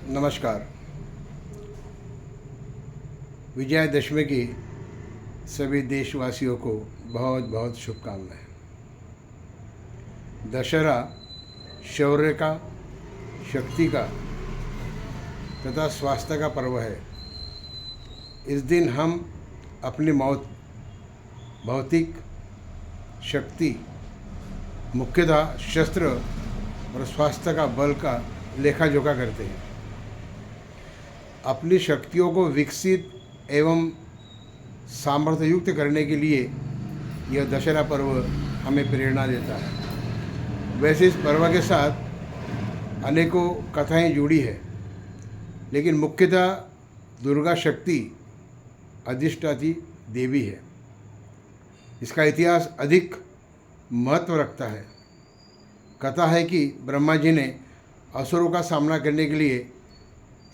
नमस्कार। विजयादशमी की सभी देशवासियों को बहुत बहुत शुभकामनाएं। दशहरा शौर्य का, शक्ति का तथा स्वास्थ्य का पर्व है। इस दिन हम अपनी भौतिक शक्ति, मुख्यतः शस्त्र और स्वास्थ्य का बल का लेखा जोखा करते हैं। अपनी शक्तियों को विकसित एवं सामर्थ्ययुक्त करने के लिए यह दशहरा पर्व हमें प्रेरणा देता है। वैसे इस पर्व के साथ अनेकों कथाएं जुड़ी है, लेकिन मुख्यतः दुर्गा शक्ति अधिष्ठात्री देवी है। इसका इतिहास अधिक महत्व रखता है। कथा है कि ब्रह्मा जी ने असुरों का सामना करने के लिए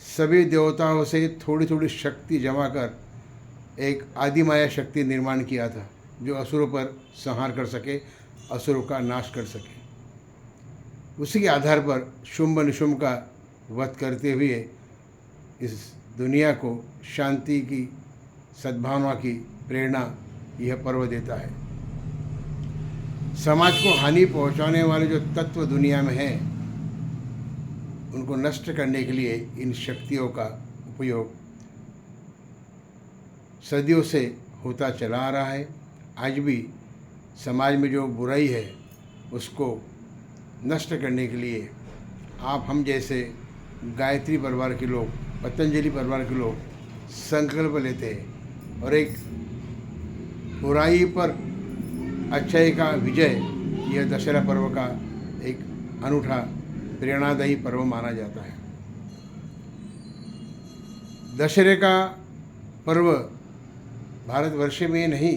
सभी देवताओं से थोड़ी थोड़ी शक्ति जमा कर एक आदि माया शक्ति निर्माण किया था, जो असुरों पर संहार कर सके, असुरों का नाश कर सके। उसी के आधार पर शुंभ निशुंभ का वध करते हुए इस दुनिया को शांति की, सद्भावना की प्रेरणा यह पर्व देता है। समाज को हानि पहुंचाने वाले जो तत्व दुनिया में हैं, उनको नष्ट करने के लिए इन शक्तियों का उपयोग सदियों से होता चला आ रहा है। आज भी समाज में जो बुराई है उसको नष्ट करने के लिए हम जैसे गायत्री परिवार के लोग, पतंजलि परिवार के लोग संकल्प लेते हैं और एक बुराई पर अच्छाई का विजय, यह दशहरा पर्व का एक अनूठा प्रेरणादायी पर्व माना जाता है। दशहरे का पर्व भारतवर्ष में नहीं,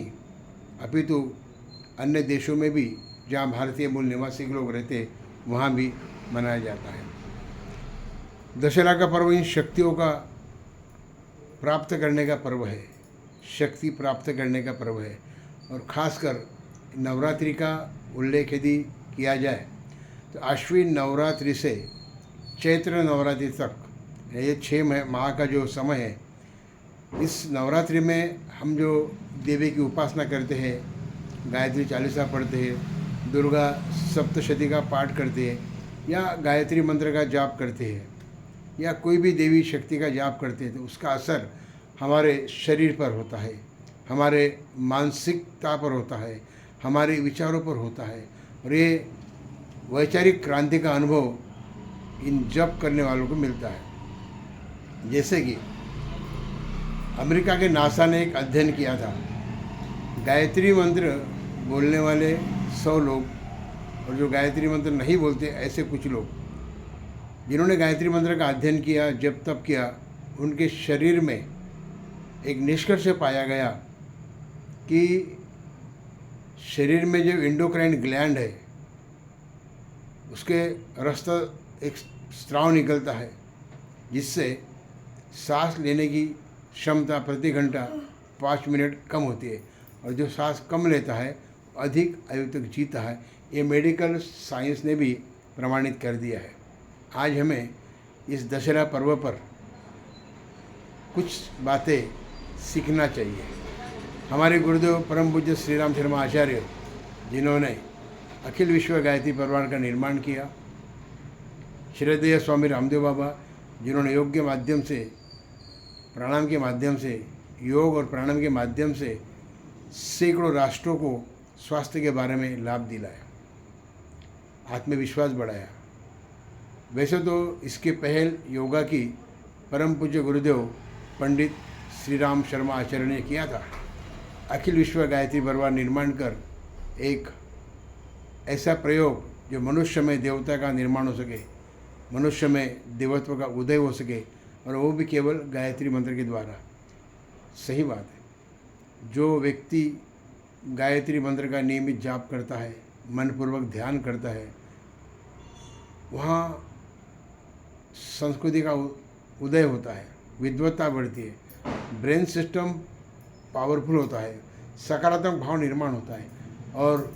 अपितु अन्य देशों में भी जहाँ भारतीय मूल निवासी लोग रहते, वहाँ भी मनाया जाता है। दशहरा का पर्व इन शक्तियों का प्राप्त करने का पर्व है, शक्ति प्राप्त करने का पर्व है। और ख़ासकर नवरात्रि का उल्लेख यदि किया जाए तो आश्विन नवरात्रि से चैत्र नवरात्रि तक, ये 6 माह का जो समय है, इस नवरात्रि में हम जो देवी की उपासना करते हैं, गायत्री चालीसा पढ़ते हैं, दुर्गा सप्तशती का पाठ करते हैं, या गायत्री मंत्र का जाप करते हैं, या कोई भी देवी शक्ति का जाप करते हैं, तो उसका असर हमारे शरीर पर होता है, हमारे मानसिकता पर होता है, हमारे विचारों पर होता है। और ये वैचारिक क्रांति का अनुभव इन जप करने वालों को मिलता है। जैसे कि अमेरिका के नासा ने एक अध्ययन किया था। गायत्री मंत्र बोलने वाले 100 लोग और जो गायत्री मंत्र नहीं बोलते ऐसे कुछ लोग, जिन्होंने गायत्री मंत्र का अध्ययन किया, जब तब किया, उनके शरीर में एक निष्कर्ष पाया गया कि शरीर में जो एंडोक्राइन ग्लैंड है, उसके रास्ता एक स्राव निकलता है, जिससे सांस लेने की क्षमता प्रति घंटा 5 मिनट कम होती है, और जो सांस कम लेता है अधिक आयु तक जीता है। ये मेडिकल साइंस ने भी प्रमाणित कर दिया है। आज हमें इस दशहरा पर्व पर कुछ बातें सीखना चाहिए। हमारे गुरुदेव परम पूज्य श्री राम शर्मा आचार्य, जिन्होंने अखिल विश्व गायत्री परिवार का निर्माण किया, श्रद्धेय स्वामी रामदेव बाबा, जिन्होंने योग के माध्यम से, प्राणायाम के माध्यम से, योग और प्राणायाम के माध्यम से सैकड़ों राष्ट्रों को स्वास्थ्य के बारे में लाभ दिलाया, आत्मविश्वास बढ़ाया। वैसे तो इसके पहल योगा की परम पूज्य गुरुदेव पंडित श्री राम शर्मा आचार्य ने किया था। अखिल विश्व गायत्री परिवार निर्माण कर एक ऐसा प्रयोग जो मनुष्य में देवता का निर्माण हो सके, मनुष्य में देवत्व का उदय हो सके, और वो भी केवल गायत्री मंत्र के द्वारा। सही बात है, जो व्यक्ति गायत्री मंत्र का नियमित जाप करता है, मनपूर्वक ध्यान करता है, वहाँ संस्कृति का उदय होता है, विद्वत्ता बढ़ती है, ब्रेन सिस्टम पावरफुल होता है, सकारात्मक भाव निर्माण होता है, और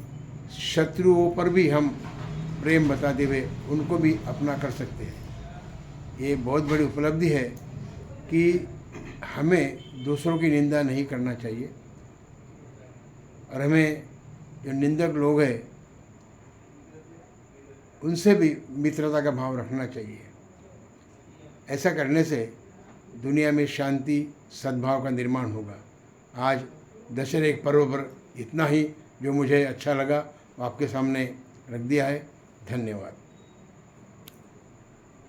शत्रुओं पर भी हम प्रेम बताते हुए उनको भी अपना कर सकते हैं। ये बहुत बड़ी उपलब्धि है कि हमें दूसरों की निंदा नहीं करना चाहिए और हमें जो निंदक लोग हैं उनसे भी मित्रता का भाव रखना चाहिए। ऐसा करने से दुनिया में शांति सद्भाव का निर्माण होगा। आज दशहरे के पर्व पर इतना ही जो मुझे अच्छा लगा वो आपके सामने रख दिया है। धन्यवाद।